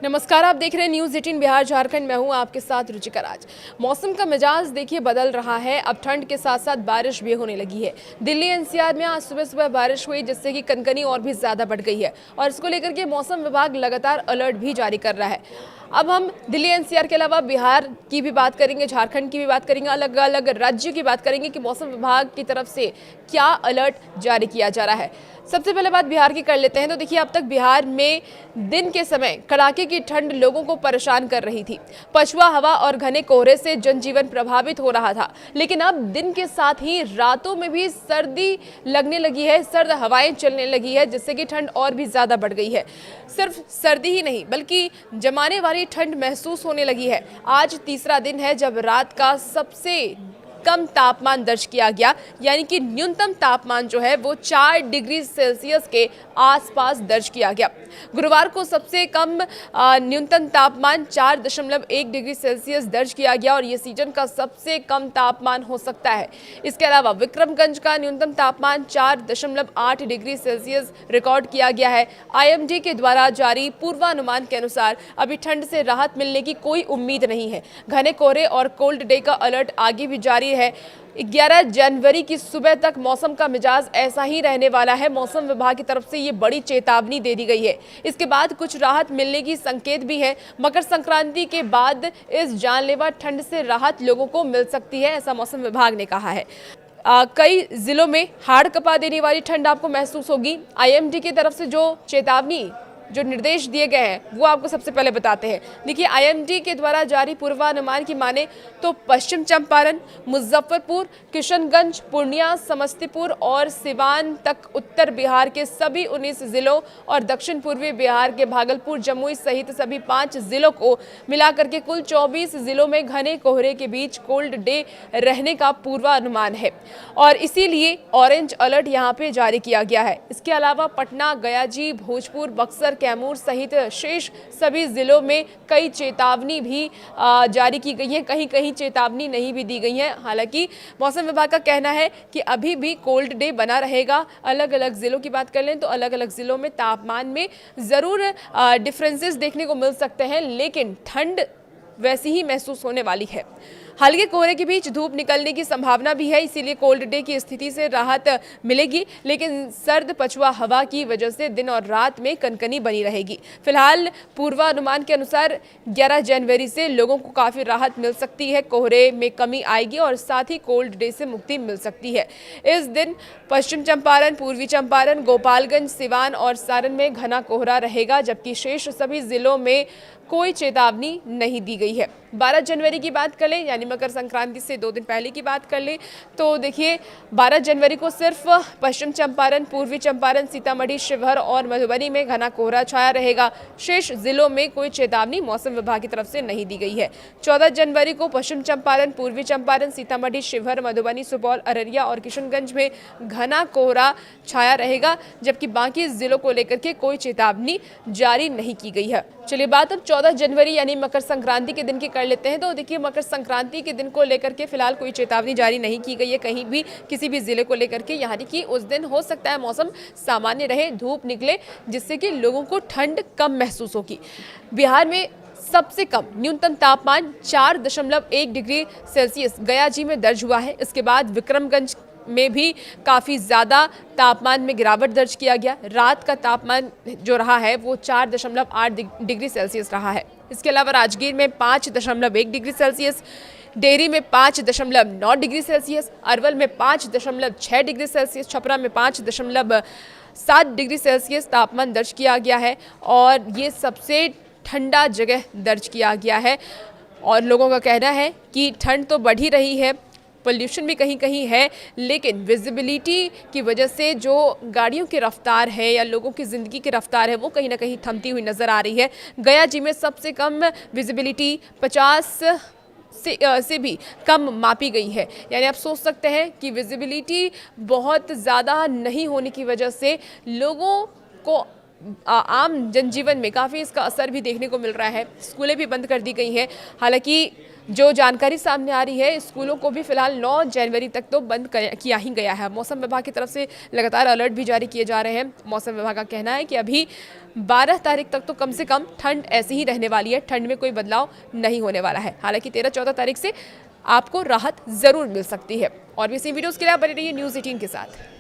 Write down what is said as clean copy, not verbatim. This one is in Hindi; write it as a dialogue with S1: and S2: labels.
S1: नमस्कार, आप देख रहे हैं न्यूज़ 18 बिहार झारखंड। मैं हूं आपके साथ रुचिका राज। मौसम का मिजाज देखिए बदल रहा है। अब ठंड के साथ साथ बारिश भी होने लगी है। दिल्ली एनसीआर में आज सुबह सुबह बारिश हुई, जिससे कि कनकनी और भी ज्यादा बढ़ गई है और इसको लेकर के मौसम विभाग लगातार अलर्ट भी जारी कर रहा है। अब हम दिल्ली एनसीआर के अलावा बिहार की भी बात करेंगे, झारखंड की भी बात करेंगे, अलग अलग राज्यों की बात करेंगे कि मौसम विभाग की तरफ से क्या अलर्ट जारी किया जा रहा है। सबसे पहले बात बिहार की कर लेते हैं। तो देखिए, अब तक बिहार में दिन के समय कड़ाके की ठंड लोगों को परेशान कर रही थी। पछुआ हवा और घने कोहरे से जनजीवन प्रभावित हो रहा था, लेकिन अब दिन के साथ ही रातों में भी सर्दी लगने लगी है, सर्द हवाएं चलने लगी है, जिससे कि ठंड और भी ज्यादा बढ़ गई है। सिर्फ सर्दी ही नहीं बल्कि जमाने वाली ठंड महसूस होने लगी है। आज तीसरा दिन है जब रात का सबसे कम तापमान दर्ज किया गया, यानी कि न्यूनतम तापमान जो है वो 4 डिग्री सेल्सियस के आसपास दर्ज किया गया। गुरुवार को सबसे कम न्यूनतम तापमान 4.1 डिग्री सेल्सियस दर्ज किया गया और ये सीजन का सबसे कम तापमान हो सकता है। इसके अलावा विक्रमगंज का न्यूनतम तापमान 4.8 डिग्री सेल्सियस रिकॉर्ड किया गया है। आईएमडी के द्वारा जारी पूर्वानुमान के अनुसार अभी ठंड से राहत मिलने की कोई उम्मीद नहीं है। घने कोहरे और कोल्ड डे का अलर्ट आगे भी जारी है। 11 जनवरी की सुबह तक मौसम का मिजाज ऐसा ही रहने वाला है। मौसम विभाग की तरफ से ये बड़ी चेतावनी दे दी गई है। इसके बाद कुछ राहत मिलने की संकेत भी है। मकर संक्रांति के बाद इस जानलेवा ठंड से राहत लोगों को मिल सकती है, ऐसा मौसम विभाग ने कहा है। कई जिलों में हाड़ कपा देने वाली ठंड आपको महसूस होगी। आईएमडी की तरफ से जो निर्देश दिए गए हैं वो आपको सबसे पहले बताते हैं। देखिए, आईएमडी के द्वारा जारी पूर्वानुमान की माने तो पश्चिम चंपारण, मुजफ्फरपुर, किशनगंज, पूर्णिया, समस्तीपुर और सिवान तक उत्तर बिहार के सभी 19 जिलों और दक्षिण पूर्वी बिहार के भागलपुर, जमुई सहित सभी 5 जिलों को मिलाकर के कुल 24 जिलों में घने कोहरे के बीच कोल्ड डे रहने का पूर्वानुमान है और इसीलिए ऑरेंज अलर्ट यहाँ पे जारी किया गया है। इसके अलावा पटना, गयाजी, भोजपुर, बक्सर, कैमूर सहित शेष सभी जिलों में कई चेतावनी भी जारी की गई है। कहीं कहीं चेतावनी नहीं भी दी गई है। हालांकि मौसम विभाग का कहना है कि अभी भी कोल्ड डे बना रहेगा। अलग अलग जिलों की बात कर लें तो अलग अलग जिलों में तापमान में जरूर डिफरेंसेस देखने को मिल सकते हैं, लेकिन ठंड वैसी ही महसूस होने वाली है। हल्के कोहरे के बीच धूप निकलने की संभावना भी है, इसीलिए कोल्ड डे की स्थिति से राहत मिलेगी, लेकिन सर्द पछुआ हवा की वजह से दिन और रात में कनकनी बनी रहेगी। फिलहाल पूर्वानुमान के अनुसार 11 जनवरी से लोगों को काफ़ी राहत मिल सकती है। कोहरे में कमी आएगी और साथ ही कोल्ड डे से मुक्ति मिल सकती है। इस दिन पश्चिम चंपारण, पूर्वी चंपारण, गोपालगंज, सिवान और सारण में घना कोहरा रहेगा, जबकि शेष सभी जिलों में कोई चेतावनी नहीं दी गई है। 12 जनवरी की बात कर लें, यानी मकर संक्रांति से 2 दिन पहले की बात कर लें, तो देखिए 12 जनवरी को सिर्फ पश्चिम चंपारण, पूर्वी चंपारण, सीतामढ़ी, शिवहर और मधुबनी में घना कोहरा छाया रहेगा। शेष जिलों में कोई चेतावनी मौसम विभाग की तरफ से नहीं दी गई है। 14 जनवरी को पश्चिम चंपारण, पूर्वी चंपारण, सीतामढ़ी, शिवहर, मधुबनी, सुपौल, अररिया और किशनगंज में घना कोहरा छाया रहेगा, जबकि बाकी जिलों को लेकर के कोई चेतावनी जारी नहीं की गई है। चलिए बात अब 14 जनवरी यानी मकर संक्रांति के दिन की कर लेते हैं। तो देखिए, मकर संक्रांति के दिन को लेकर के फिलहाल कोई चेतावनी जारी नहीं की गई है कहीं भी, किसी भी जिले को लेकर के, यानी कि उस दिन हो सकता है मौसम सामान्य रहे, धूप निकले, जिससे कि लोगों को ठंड कम महसूस होगी। बिहार में सबसे कम न्यूनतम तापमान 4.1 डिग्री सेल्सियस गयाजी में दर्ज हुआ है। इसके बाद विक्रमगंज में भी काफ़ी ज़्यादा तापमान में गिरावट दर्ज किया गया। रात का तापमान जो रहा है वो 4.8 डिग्री सेल्सियस रहा है। इसके अलावा राजगीर में 5.1 डिग्री सेल्सियस, डेहरी में 5.9 डिग्री सेल्सियस, अरवल में 5.6 डिग्री सेल्सियस, छपरा में 5.7 डिग्री सेल्सियस तापमान दर्ज किया गया है और ये सबसे ठंडा जगह दर्ज किया गया है। और लोगों का कहना है कि ठंड तो बढ़ ही रही है, पोल्यूशन भी कहीं कहीं है, लेकिन विजिबिलिटी की वजह से जो गाड़ियों की रफ्तार है या लोगों की ज़िंदगी की रफ्तार है वो कहीं ना कहीं थमती हुई नज़र आ रही है। गया जी में सबसे कम विजिबिलिटी 50 से भी कम मापी गई है। यानी आप सोच सकते हैं कि विजिबिलिटी बहुत ज़्यादा नहीं होने की वजह से लोगों को आम जनजीवन में काफ़ी इसका असर भी देखने को मिल रहा है। स्कूलें भी बंद कर दी गई हैं। हालांकि जो जानकारी सामने आ रही है, स्कूलों को भी फिलहाल 9 जनवरी तक तो बंद किया ही गया है। मौसम विभाग की तरफ से लगातार अलर्ट भी जारी किए जा रहे हैं। मौसम विभाग का कहना है कि अभी 12 तारीख तक तो कम से कम ठंड ऐसी ही रहने वाली है, ठंड में कोई बदलाव नहीं होने वाला है। हालांकि 13-14 तारीख से आपको राहत जरूर मिल सकती है। और भी इसी वीडियोस के लिए आप बने रहिए न्यूज़ 18 के साथ।